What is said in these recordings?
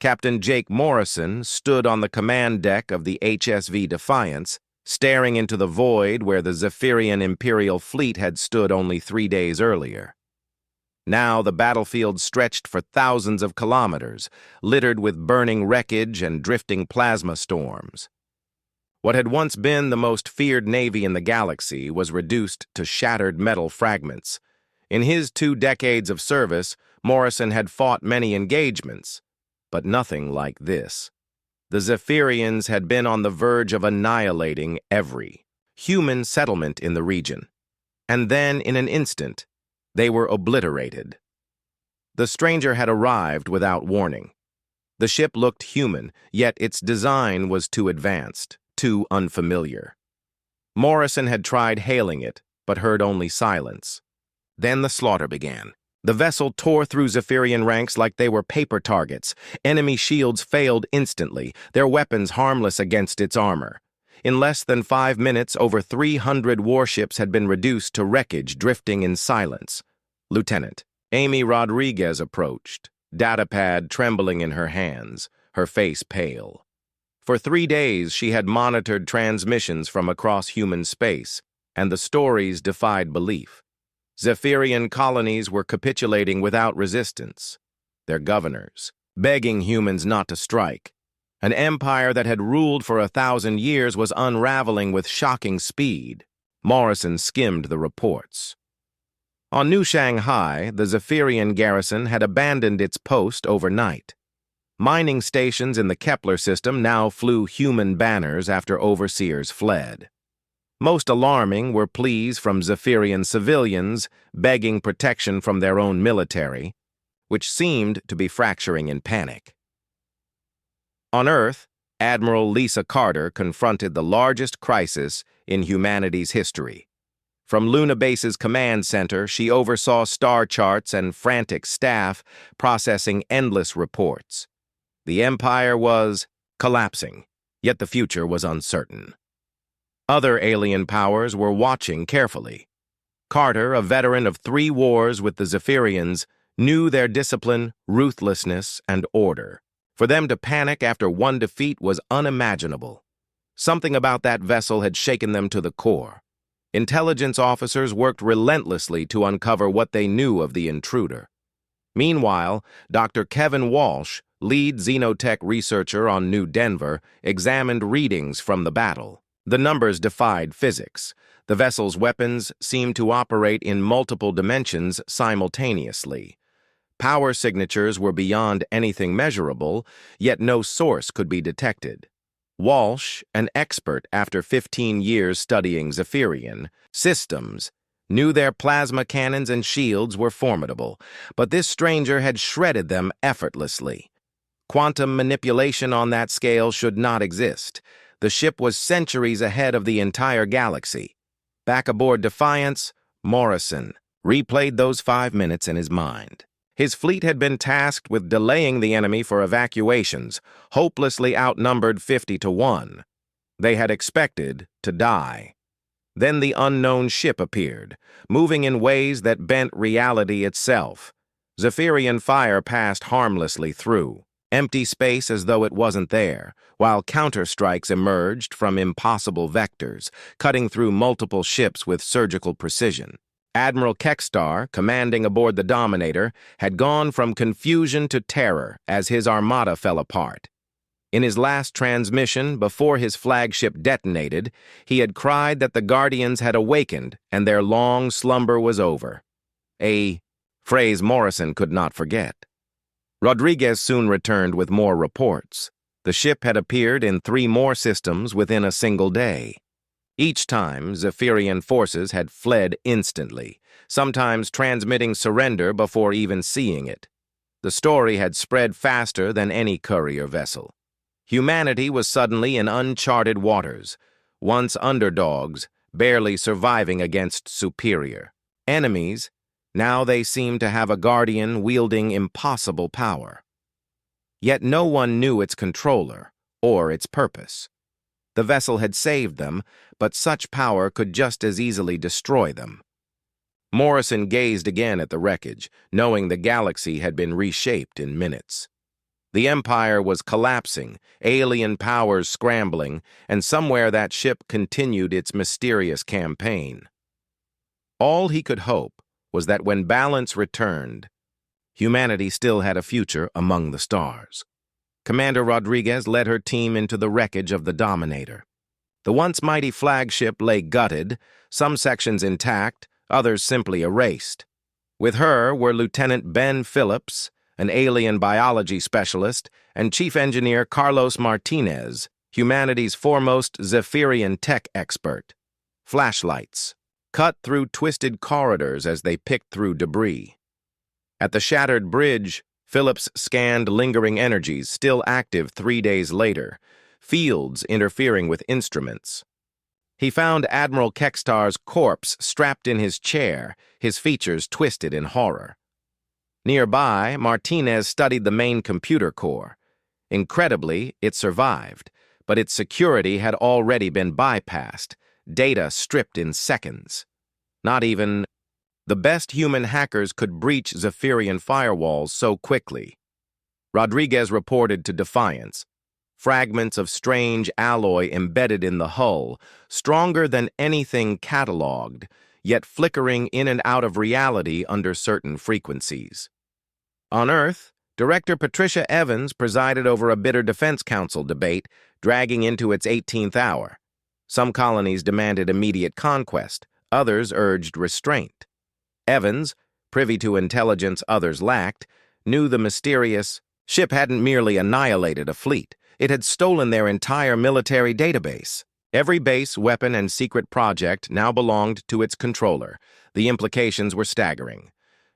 Captain Jake Morrison stood on the command deck of the HSV Defiance, staring into the void where the Zephyrian Imperial fleet had stood only 3 days earlier. Now the battlefield stretched for thousands of kilometers, littered with burning wreckage and drifting plasma storms. What had once been the most feared navy in the galaxy was reduced to shattered metal fragments. In his 2 decades of service, Morrison had fought many engagements, but nothing like this. The Zephyrians had been on the verge of annihilating every human settlement in the region, and then, in an instant, they were obliterated. The stranger had arrived without warning. The ship looked human, yet its design was too advanced, too unfamiliar. Morrison had tried hailing it, but heard only silence. Then the slaughter began. The vessel tore through Zephyrian ranks like they were paper targets. Enemy shields failed instantly, their weapons harmless against its armor. In less than 5 minutes, over 300 warships had been reduced to wreckage, drifting in silence. Lieutenant Amy Rodriguez approached, datapad trembling in her hands, her face pale. For 3 days, she had monitored transmissions from across human space, and the stories defied belief. Zephyrian colonies were capitulating without resistance, their governors begging humans not to strike. An empire that had ruled for 1,000 years was unraveling with shocking speed. Morrison skimmed the reports. On New Shanghai, the Zephyrian garrison had abandoned its post overnight. Mining stations in the Kepler system now flew human banners after overseers fled. Most alarming were pleas from Zephyrian civilians begging protection from their own military, which seemed to be fracturing in panic. On Earth, Admiral Lisa Carter confronted the largest crisis in humanity's history. From Luna Base's command center, she oversaw star charts and frantic staff processing endless reports. The Empire was collapsing, yet the future was uncertain. Other alien powers were watching carefully. Carter, a veteran of 3 wars with the Zephyrians, knew their discipline, ruthlessness, and order. For them to panic after one defeat was unimaginable. Something about that vessel had shaken them to the core. Intelligence officers worked relentlessly to uncover what they knew of the intruder. Meanwhile, Dr. Kevin Walsh, lead xenotech researcher on New Denver, examined readings from the battle. The numbers defied physics. The vessel's weapons seemed to operate in multiple dimensions simultaneously. Power signatures were beyond anything measurable, yet no source could be detected. Walsh, an expert after 15 years studying Zephyrian systems, knew their plasma cannons and shields were formidable, but this stranger had shredded them effortlessly. Quantum manipulation on that scale should not exist. The ship was centuries ahead of the entire galaxy. Back aboard Defiance, Morrison replayed those 5 minutes in his mind. His fleet had been tasked with delaying the enemy for evacuations, hopelessly outnumbered 50-1. They had expected to die. Then the unknown ship appeared, moving in ways that bent reality itself. Zephyrian fire passed harmlessly through. Empty space as though it wasn't there, while counterstrikes emerged from impossible vectors, cutting through multiple ships with surgical precision. Admiral Kekstar, commanding aboard the Dominator, had gone from confusion to terror as his armada fell apart. In his last transmission, before his flagship detonated, he had cried that the Guardians had awakened and their long slumber was over. A phrase Morrison could not forget. Rodriguez soon returned with more reports. The ship had appeared in 3 more systems within a single day. Each time, Zephyrian forces had fled instantly, sometimes transmitting surrender before even seeing it. The story had spread faster than any courier vessel. Humanity was suddenly in uncharted waters, once underdogs, barely surviving against superior enemies. Now they seemed to have a guardian wielding impossible power. Yet no one knew its controller or its purpose. The vessel had saved them, but such power could just as easily destroy them. Morrison gazed again at the wreckage, knowing the galaxy had been reshaped in minutes. The Empire was collapsing, alien powers scrambling, and somewhere that ship continued its mysterious campaign. All he could hope was that when balance returned, humanity still had a future among the stars. Commander Rodriguez led her team into the wreckage of the Dominator. The once mighty flagship lay gutted, some sections intact, others simply erased. With her were Lieutenant Ben Phillips, an alien biology specialist, and Chief Engineer Carlos Martinez, humanity's foremost Zephyrian tech expert. Flashlights cut through twisted corridors as they picked through debris. At the shattered bridge, Phillips scanned lingering energies still active 3 days later, fields interfering with instruments. He found Admiral Kekstar's corpse strapped in his chair, his features twisted in horror. Nearby, Martinez studied the main computer core. Incredibly, it survived, but its security had already been bypassed, data stripped in seconds. Not even the best human hackers could breach Zephyrian firewalls so quickly. Rodriguez reported to Defiance. Fragments of strange alloy embedded in the hull, stronger than anything cataloged, yet flickering in and out of reality under certain frequencies. On Earth, Director Patricia Evans presided over a bitter Defense Council debate, dragging into its 18th hour. Some colonies demanded immediate conquest, others urged restraint. Evans, privy to intelligence others lacked, knew the mysterious ship hadn't merely annihilated a fleet. It had stolen their entire military database. Every base, weapon, and secret project now belonged to its controller. The implications were staggering.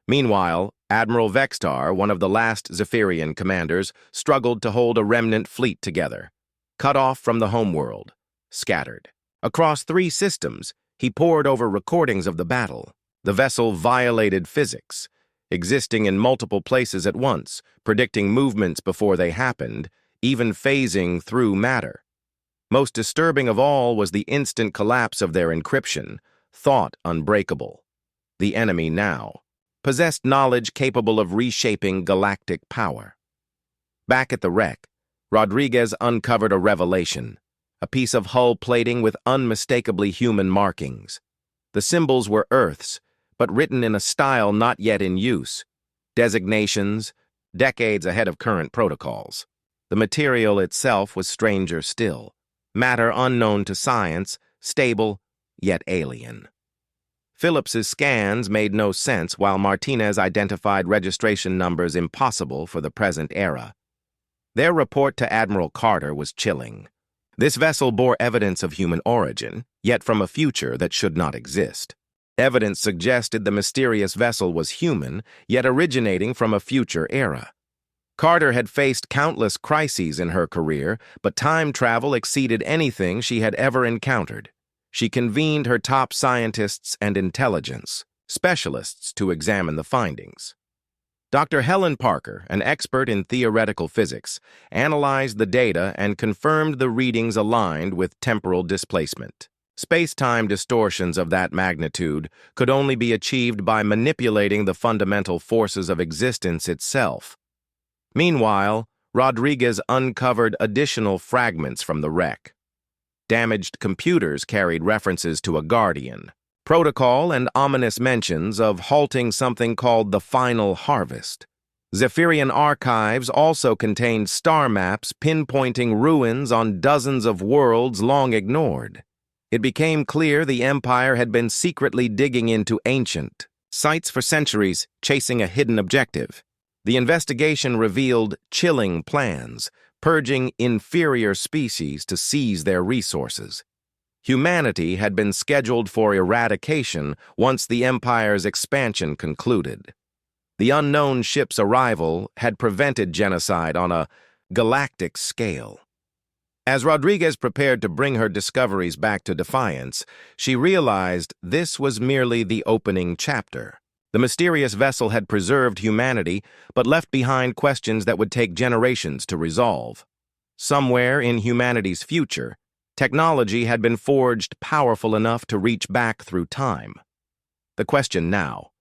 Meanwhile, Admiral Vextar, one of the last Zephyrian commanders, struggled to hold a remnant fleet together. Cut off from the homeworld, scattered. Across 3 systems, he pored over recordings of the battle. The vessel violated physics, existing in multiple places at once, predicting movements before they happened, even phasing through matter. Most disturbing of all was the instant collapse of their encryption, thought unbreakable. The enemy now possessed knowledge capable of reshaping galactic power. Back at the wreck, Rodriguez uncovered a revelation, a piece of hull plating with unmistakably human markings. The symbols were Earth's, but written in a style not yet in use. Designations, decades ahead of current protocols. The material itself was stranger still. Matter unknown to science, stable, yet alien. Phillips's scans made no sense while Martinez identified registration numbers impossible for the present era. Their report to Admiral Carter was chilling. This vessel bore evidence of human origin, yet from a future that should not exist. Evidence suggested the mysterious vessel was human, yet originating from a future era. Carter had faced countless crises in her career, but time travel exceeded anything she had ever encountered. She convened her top scientists and intelligence specialists to examine the findings. Dr. Helen Parker, an expert in theoretical physics, analyzed the data and confirmed the readings aligned with temporal displacement. Space-time distortions of that magnitude could only be achieved by manipulating the fundamental forces of existence itself. Meanwhile, Rodriguez uncovered additional fragments from the wreck. Damaged computers carried references to a guardian, protocol, and ominous mentions of halting something called the Final Harvest. Zephyrian archives also contained star maps pinpointing ruins on dozens of worlds long ignored. It became clear the Empire had been secretly digging into ancient sites for centuries, chasing a hidden objective. The investigation revealed chilling plans, purging inferior species to seize their resources. Humanity had been scheduled for eradication once the Empire's expansion concluded. The unknown ship's arrival had prevented genocide on a galactic scale. As Rodriguez prepared to bring her discoveries back to Defiance, she realized this was merely the opening chapter. The mysterious vessel had preserved humanity, but left behind questions that would take generations to resolve. Somewhere in humanity's future, technology had been forged powerful enough to reach back through time. The question now,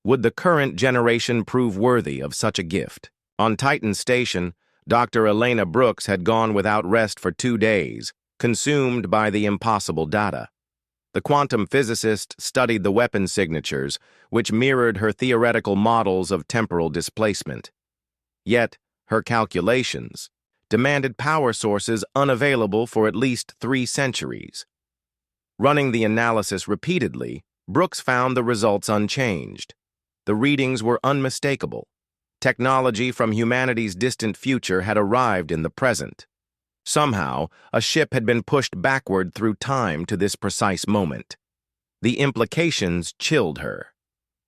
would the current generation prove worthy of such a gift? On Titan Station, Dr. Elena Brooks had gone without rest for 2 days, consumed by the impossible data. The quantum physicist studied the weapon signatures, which mirrored her theoretical models of temporal displacement. Yet, her calculations demanded power sources unavailable for at least 3 centuries. Running the analysis repeatedly, Brooks found the results unchanged. The readings were unmistakable. Technology from humanity's distant future had arrived in the present. Somehow, a ship had been pushed backward through time to this precise moment. The implications chilled her.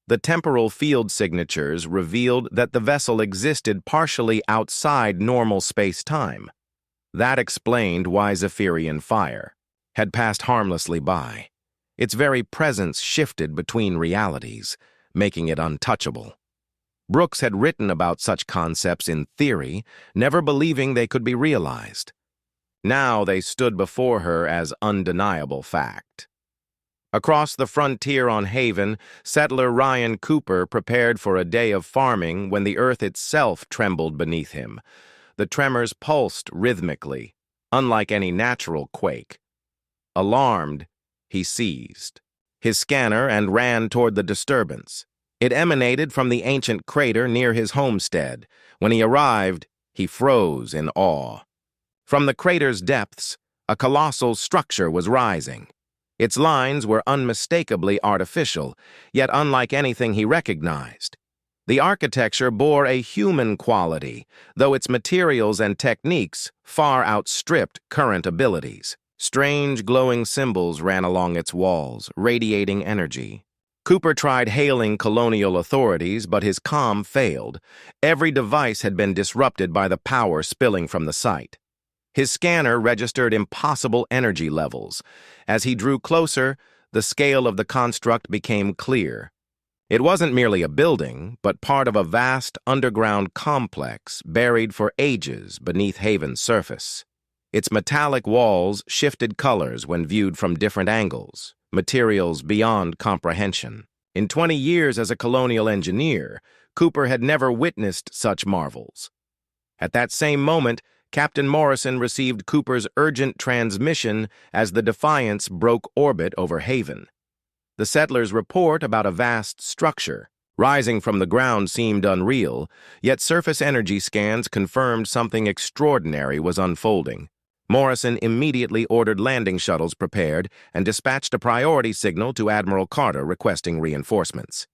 The temporal field signatures revealed that the vessel existed partially outside normal space-time. That explained why Zephyrian fire had passed harmlessly by. Its very presence shifted between realities, making it untouchable. Brooks had written about such concepts in theory, never believing they could be realized. Now they stood before her as undeniable fact. Across the frontier on Haven, settler Ryan Cooper prepared for a day of farming when the earth itself trembled beneath him. The tremors pulsed rhythmically, unlike any natural quake. Alarmed, he seized his scanner and ran toward the disturbance. It emanated from the ancient crater near his homestead. When he arrived, he froze in awe. From the crater's depths, a colossal structure was rising. Its lines were unmistakably artificial, yet unlike anything he recognized. The architecture bore a human quality, though its materials and techniques far outstripped current abilities. Strange glowing symbols ran along its walls, radiating energy. Cooper tried hailing colonial authorities, but his comm failed. Every device had been disrupted by the power spilling from the site. His scanner registered impossible energy levels. As he drew closer, the scale of the construct became clear. It wasn't merely a building, but part of a vast underground complex buried for ages beneath Haven's surface. Its metallic walls shifted colors when viewed from different angles, materials beyond comprehension. In 20 years as a colonial engineer, Cooper had never witnessed such marvels. At that same moment, Captain Morrison received Cooper's urgent transmission as the Defiance broke orbit over Haven. The settlers' report about a vast structure rising from the ground seemed unreal, yet surface energy scans confirmed something extraordinary was unfolding. Morrison immediately ordered landing shuttles prepared and dispatched a priority signal to Admiral Carter requesting reinforcements.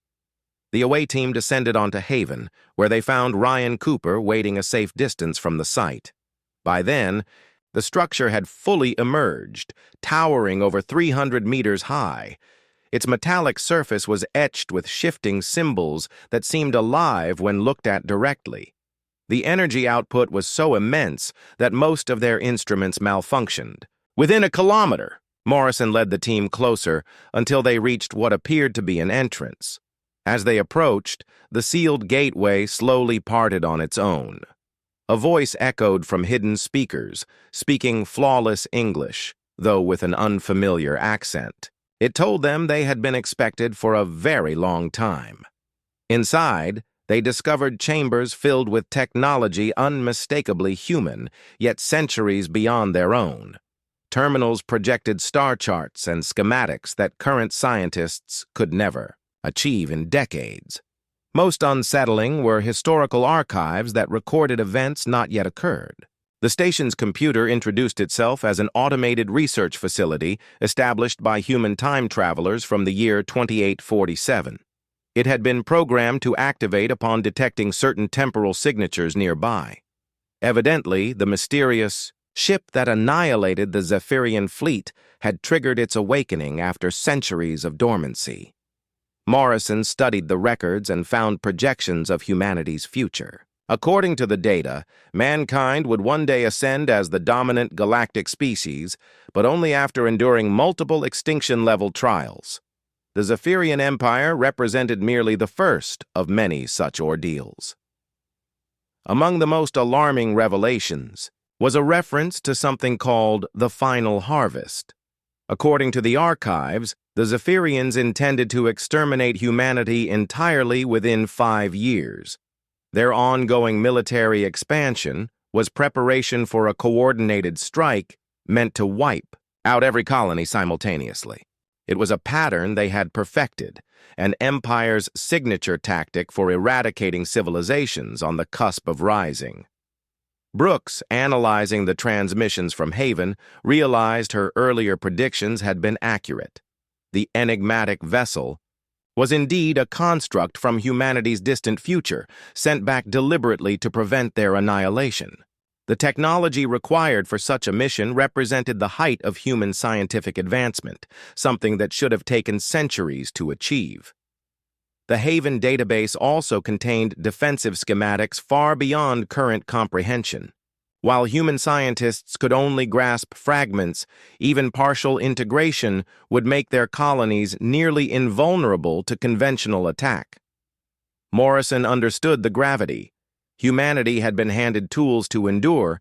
The away team descended onto Haven, where they found Ryan Cooper waiting a safe distance from the site. By then, the structure had fully emerged, towering over 300 meters high. Its metallic surface was etched with shifting symbols that seemed alive when looked at directly. The energy output was so immense that most of their instruments malfunctioned. Within a kilometer, Morrison led the team closer until they reached what appeared to be an entrance. As they approached, the sealed gateway slowly parted on its own. A voice echoed from hidden speakers, speaking flawless English, though with an unfamiliar accent. It told them they had been expected for a very long time. Inside, they discovered chambers filled with technology unmistakably human, yet centuries beyond their own. Terminals projected star charts and schematics that current scientists could never achieve in decades. Most unsettling were historical archives that recorded events not yet occurred. The station's computer introduced itself as an automated research facility established by human time travelers from the year 2847. It had been programmed to activate upon detecting certain temporal signatures nearby. Evidently, the mysterious ship that annihilated the Zephyrian fleet had triggered its awakening after centuries of dormancy. Morrison studied the records and found projections of humanity's future. According to the data, mankind would one day ascend as the dominant galactic species, but only after enduring multiple extinction-level trials. The Zephyrian Empire represented merely the first of many such ordeals. Among the most alarming revelations was a reference to something called the Final Harvest. According to the archives, the Zephyrians intended to exterminate humanity entirely within 5 years. Their ongoing military expansion, was preparation for a coordinated strike meant to wipe out every colony simultaneously. It was a pattern they had perfected, an empire's signature tactic for eradicating civilizations on the cusp of rising. Brooks, analyzing the transmissions from Haven, realized her earlier predictions had been accurate. The enigmatic vessel was indeed a construct from humanity's distant future, sent back deliberately to prevent their annihilation. The technology required for such a mission represented the height of human scientific advancement, something that should have taken centuries to achieve. The Haven database also contained defensive schematics far beyond current comprehension. While human scientists could only grasp fragments, even partial integration would make their colonies nearly invulnerable to conventional attack. Morrison understood the gravity. Humanity had been handed tools to endure,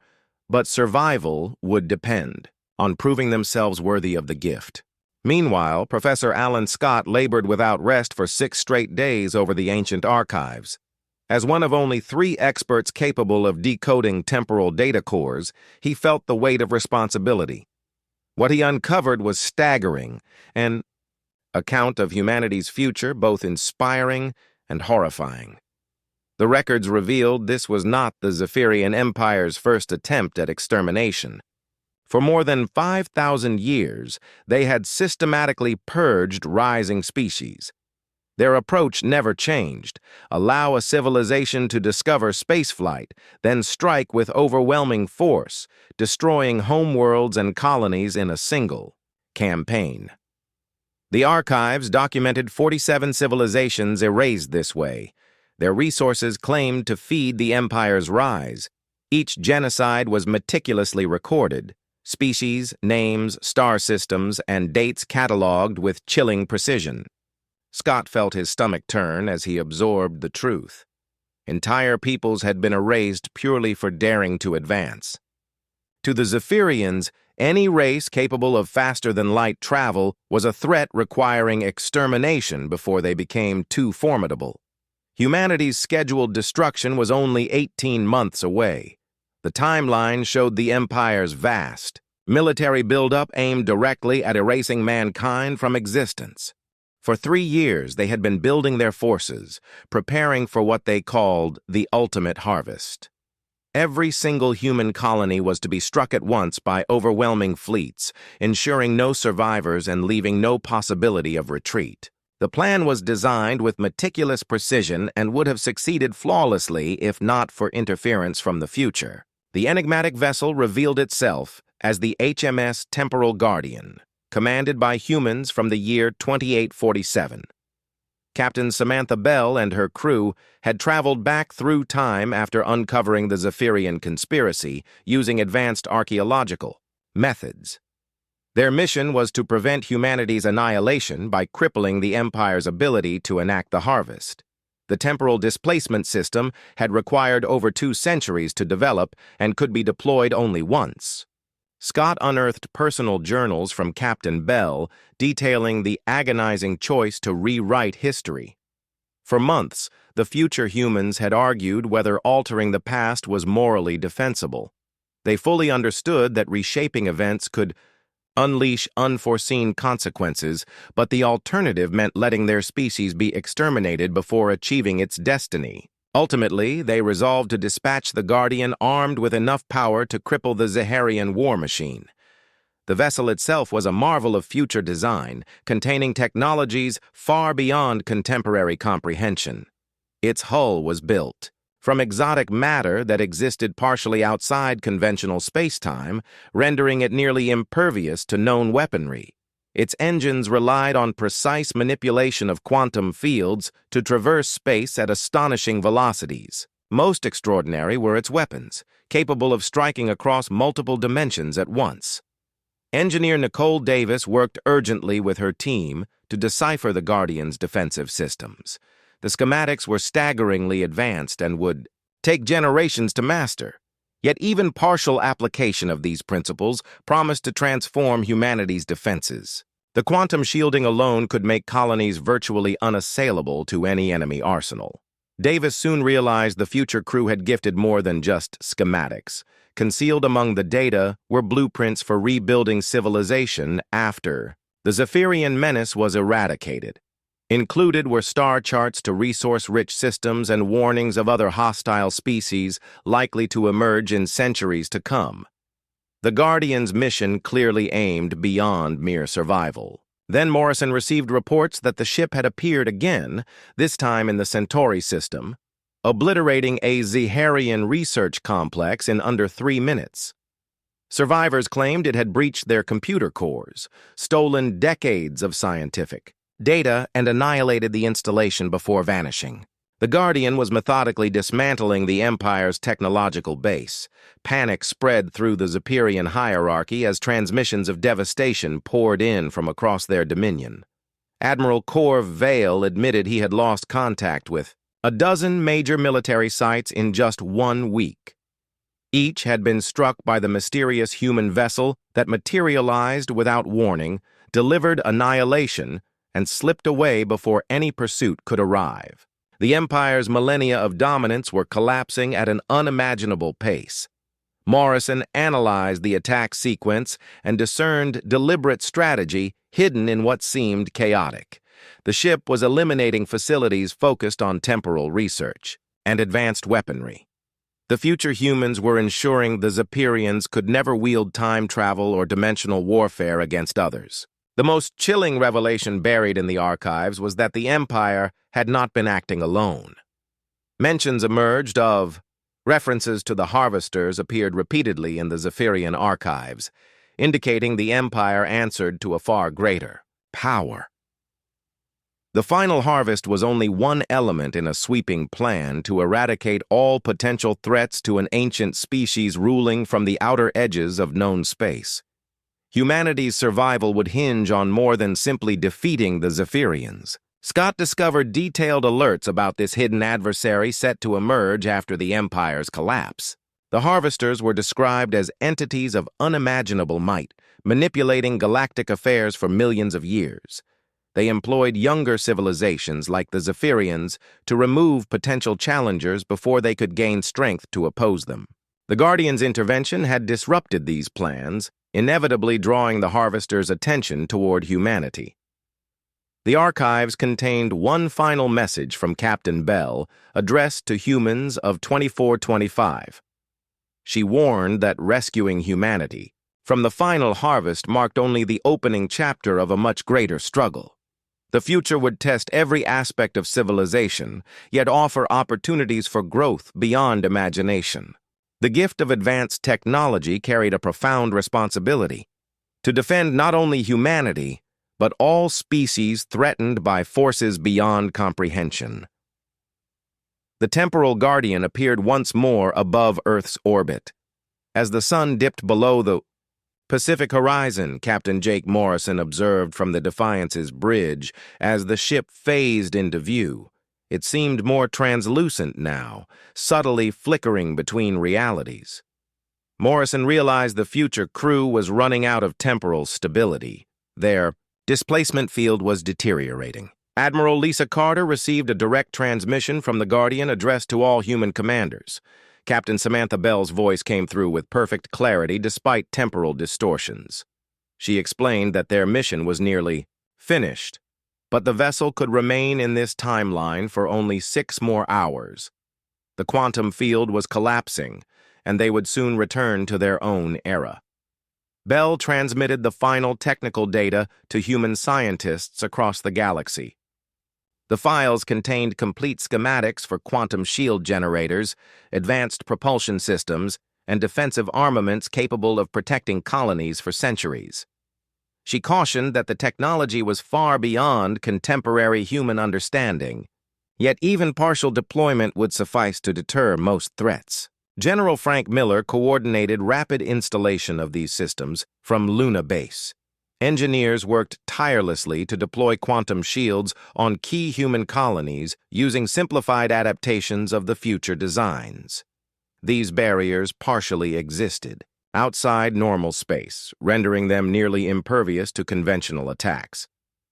but survival would depend on proving themselves worthy of the gift. Meanwhile, Professor Alan Scott labored without rest for 6 straight days over the ancient archives. As one of only 3 experts capable of decoding temporal data cores, he felt the weight of responsibility. What he uncovered was staggering, an account of humanity's future both inspiring and horrifying. The records revealed this was not the Zephyrian Empire's first attempt at extermination. For more than 5,000 years, they had systematically purged rising species. Their approach never changed: allow a civilization to discover spaceflight, then strike with overwhelming force, destroying homeworlds and colonies in a single campaign. The archives documented 47 civilizations erased this way. Their resources claimed to feed the Empire's rise. Each genocide was meticulously recorded, species, names, star systems, and dates cataloged with chilling precision. Scott felt his stomach turn as he absorbed the truth. Entire peoples had been erased purely for daring to advance. To the Zephyrians, any race capable of faster-than-light travel was a threat requiring extermination before they became too formidable. Humanity's scheduled destruction was only 18 months away. The timeline showed the Empire's vast military buildup aimed directly at erasing mankind from existence. For 3 years, they had been building their forces, preparing for what they called the ultimate harvest. Every single human colony was to be struck at once by overwhelming fleets, ensuring no survivors and leaving no possibility of retreat. The plan was designed with meticulous precision and would have succeeded flawlessly if not for interference from the future. The enigmatic vessel revealed itself as the HMS Temporal Guardian, commanded by humans from the year 2847. Captain Samantha Bell and her crew had traveled back through time after uncovering the Zephyrian conspiracy using advanced archaeological methods. Their mission was to prevent humanity's annihilation by crippling the Empire's ability to enact the harvest. The temporal displacement system had required over 2 centuries to develop and could be deployed only once. Scott unearthed personal journals from Captain Bell detailing the agonizing choice to rewrite history. For months, the future humans had argued whether altering the past was morally defensible. They fully understood that reshaping events could unleash unforeseen consequences, but the alternative meant letting their species be exterminated before achieving its destiny. Ultimately, they resolved to dispatch the Guardian armed with enough power to cripple the Zaharian war machine. The vessel itself was a marvel of future design, containing technologies far beyond contemporary comprehension. Its hull was built from exotic matter that existed partially outside conventional space-time, rendering it nearly impervious to known weaponry. Its engines relied on precise manipulation of quantum fields to traverse space at astonishing velocities. Most extraordinary were its weapons, capable of striking across multiple dimensions at once. Engineer Nicole Davis worked urgently with her team to decipher the Guardian's defensive systems. The schematics were staggeringly advanced and would take generations to master. Yet even partial application of these principles promised to transform humanity's defenses. The quantum shielding alone could make colonies virtually unassailable to any enemy arsenal. Davis soon realized the future crew had gifted more than just schematics. Concealed among the data were blueprints for rebuilding civilization after the Zephyrian menace was eradicated. Included were star charts to resource-rich systems and warnings of other hostile species likely to emerge in centuries to come. The Guardian's mission clearly aimed beyond mere survival. Then Morrison received reports that the ship had appeared again, this time in the Centauri system, obliterating a Zeharian research complex in under 3 minutes. Survivors claimed it had breached their computer cores, stolen decades of scientific data, and annihilated the installation before vanishing. The Guardian was methodically dismantling the Empire's technological base. Panic spread through the Zephyrian hierarchy as transmissions of devastation poured in from across their dominion. Admiral Corv Vale admitted he had lost contact with a dozen major military sites in just 1 week. Each had been struck by the mysterious human vessel that materialized without warning, delivered annihilation, and slipped away before any pursuit could arrive. The Empire's millennia of dominance were collapsing at an unimaginable pace. Morrison analyzed the attack sequence and discerned deliberate strategy hidden in what seemed chaotic. The ship was eliminating facilities focused on temporal research and advanced weaponry. The future humans were ensuring the Zephyrians could never wield time travel or dimensional warfare against others. The most chilling revelation buried in the archives was that the Empire had not been acting alone. Mentions emerged of references to the Harvesters appeared repeatedly in the Zephyrian archives, indicating the Empire answered to a far greater power. The final harvest was only one element in a sweeping plan to eradicate all potential threats to an ancient species ruling from the outer edges of known space. Humanity's survival would hinge on more than simply defeating the Zephyrians. Scott discovered detailed alerts about this hidden adversary set to emerge after the Empire's collapse. The Harvesters were described as entities of unimaginable might, manipulating galactic affairs for millions of years. They employed younger civilizations like the Zephyrians to remove potential challengers before they could gain strength to oppose them. The Guardian's intervention had disrupted these plans, inevitably drawing the Harvesters' attention toward humanity. The archives contained one final message from Captain Bell, addressed to humans of 2425. She warned that rescuing humanity from the final harvest marked only the opening chapter of a much greater struggle. The future would test every aspect of civilization, yet offer opportunities for growth beyond imagination. The gift of advanced technology carried a profound responsibility to defend not only humanity, but all species threatened by forces beyond comprehension. The temporal Guardian appeared once more above Earth's orbit. As the sun dipped below the Pacific horizon, Captain Jake Morrison observed from the Defiance's bridge as the ship phased into view. It seemed more translucent now, subtly flickering between realities. Morrison realized the future crew was running out of temporal stability. Their displacement field was deteriorating. Admiral Lisa Carter received a direct transmission from the Guardian addressed to all human commanders. Captain Samantha Bell's voice came through with perfect clarity despite temporal distortions. She explained that their mission was nearly finished, but the vessel could remain in this timeline for only 6 more hours. The quantum field was collapsing, and they would soon return to their own era. Bell transmitted the final technical data to human scientists across the galaxy. The files contained complete schematics for quantum shield generators, advanced propulsion systems, and defensive armaments capable of protecting colonies for centuries. She cautioned that the technology was far beyond contemporary human understanding, yet even partial deployment would suffice to deter most threats. General Frank Miller coordinated rapid installation of these systems from Luna Base. Engineers worked tirelessly to deploy quantum shields on key human colonies using simplified adaptations of the future designs. These barriers partially existed outside normal space, rendering them nearly impervious to conventional attacks.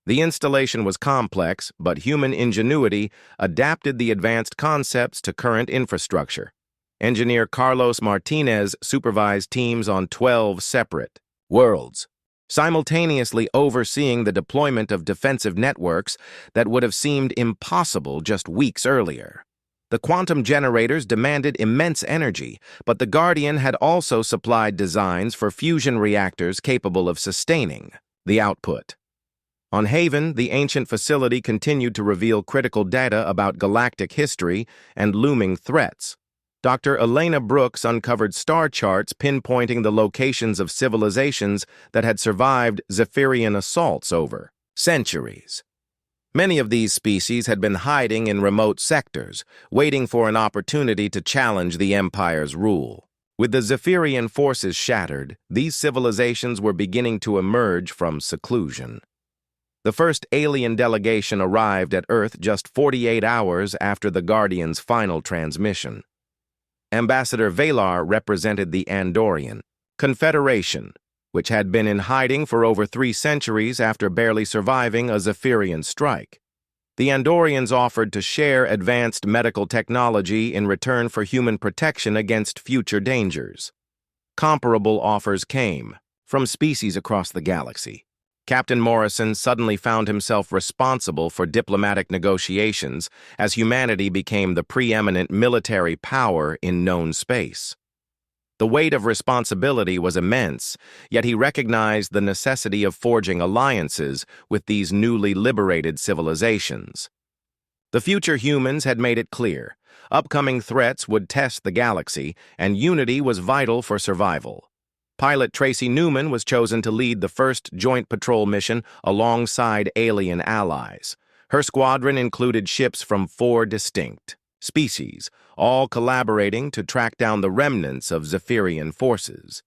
The installation was complex, but human ingenuity adapted the advanced concepts to current infrastructure. Engineer Carlos Martinez supervised teams on 12 separate worlds, simultaneously overseeing the deployment of defensive networks that would have seemed impossible just weeks earlier. The quantum generators demanded immense energy, but the Guardian had also supplied designs for fusion reactors capable of sustaining the output. On Haven, the ancient facility continued to reveal critical data about galactic history and looming threats. Dr. Elena Brooks uncovered star charts pinpointing the locations of civilizations that had survived Zephyrian assaults over centuries. Many of these species had been hiding in remote sectors, waiting for an opportunity to challenge the Empire's rule. With the Zephyrian forces shattered, these civilizations were beginning to emerge from seclusion. The first alien delegation arrived at Earth just 48 hours after the Guardian's final transmission. Ambassador Valar represented the Andorian Confederation, which had been in hiding for over 3 centuries after barely surviving a Zephyrian strike. The Andorians offered to share advanced medical technology in return for human protection against future dangers. Comparable offers came from species across the galaxy. Captain Morrison suddenly found himself responsible for diplomatic negotiations as humanity became the preeminent military power in known space. The weight of responsibility was immense, yet he recognized the necessity of forging alliances with these newly liberated civilizations. The future humans had made it clear. Upcoming threats would test the galaxy, and unity was vital for survival. Pilot Tracy Newman was chosen to lead the first joint patrol mission alongside alien allies. Her squadron included ships from 4 distinct species, all collaborating to track down the remnants of Zephyrian forces.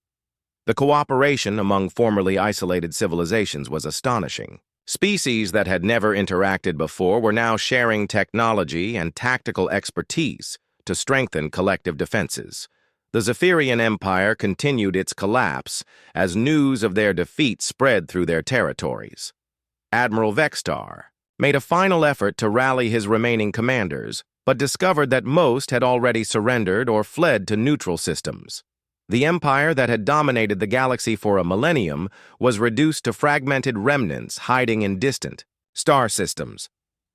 The cooperation among formerly isolated civilizations was astonishing. Species that had never interacted before were now sharing technology and tactical expertise to strengthen collective defenses. The Zephyrian Empire continued its collapse as news of their defeat spread through their territories. Admiral Vextar made a final effort to rally his remaining commanders, but discovered that most had already surrendered or fled to neutral systems. The empire that had dominated the galaxy for a millennium was reduced to fragmented remnants hiding in distant star systems.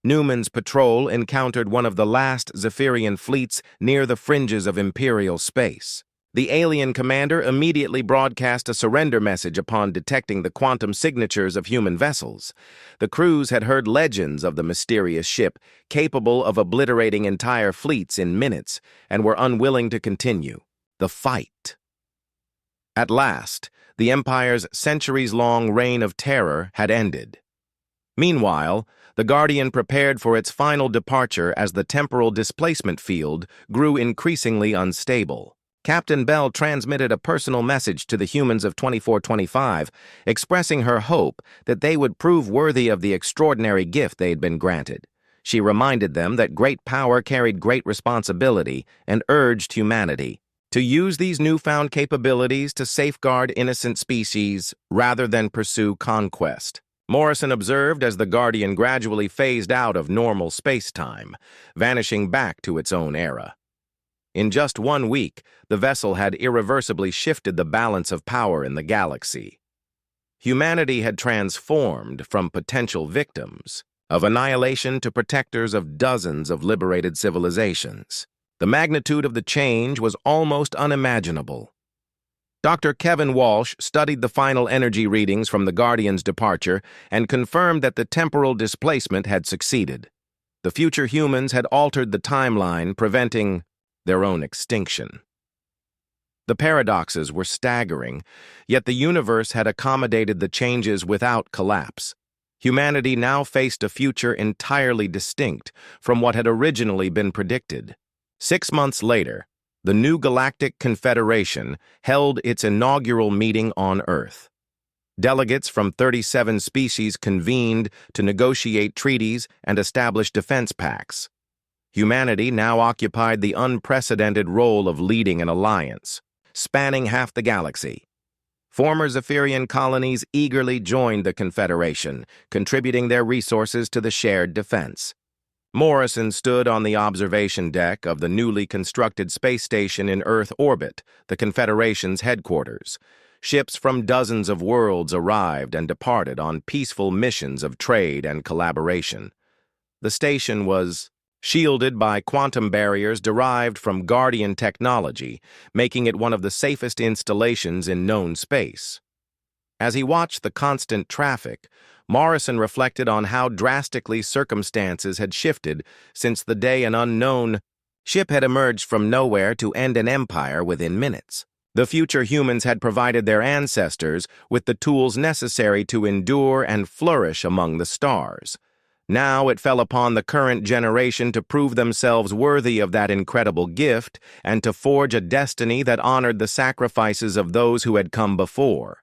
Newman's patrol encountered one of the last Zephyrian fleets near the fringes of Imperial space. The alien commander immediately broadcast a surrender message upon detecting the quantum signatures of human vessels. The crews had heard legends of the mysterious ship, capable of obliterating entire fleets in minutes, and were unwilling to continue the fight. At last, the Empire's centuries-long reign of terror had ended. Meanwhile, the Guardian prepared for its final departure as the temporal displacement field grew increasingly unstable. Captain Bell transmitted a personal message to the humans of 2425, expressing her hope that they would prove worthy of the extraordinary gift they had been granted. She reminded them that great power carried great responsibility and urged humanity to use these newfound capabilities to safeguard innocent species rather than pursue conquest. Morrison observed as the Guardian gradually phased out of normal space-time, vanishing back to its own era. In just 1 week, the vessel had irreversibly shifted the balance of power in the galaxy. Humanity had transformed from potential victims of annihilation to protectors of dozens of liberated civilizations. The magnitude of the change was almost unimaginable. Dr. Kevin Walsh studied the final energy readings from the Guardian's departure and confirmed that the temporal displacement had succeeded. The future humans had altered the timeline, preventing their own extinction. The paradoxes were staggering, yet the universe had accommodated the changes without collapse. Humanity now faced a future entirely distinct from what had originally been predicted. 6 months later, the new Galactic Confederation held its inaugural meeting on Earth. Delegates from 37 species convened to negotiate treaties and establish defense pacts. Humanity now occupied the unprecedented role of leading an alliance, spanning half the galaxy. Former Zephyrian colonies eagerly joined the Confederation, contributing their resources to the shared defense. Morrison stood on the observation deck of the newly constructed space station in Earth orbit, the Confederation's headquarters. Ships from dozens of worlds arrived and departed on peaceful missions of trade and collaboration. The station was shielded by quantum barriers derived from Guardian technology, making it one of the safest installations in known space. As he watched the constant traffic, Morrison reflected on how drastically circumstances had shifted since the day an unknown ship had emerged from nowhere to end an empire within minutes. The future humans had provided their ancestors with the tools necessary to endure and flourish among the stars. Now it fell upon the current generation to prove themselves worthy of that incredible gift and to forge a destiny that honored the sacrifices of those who had come before.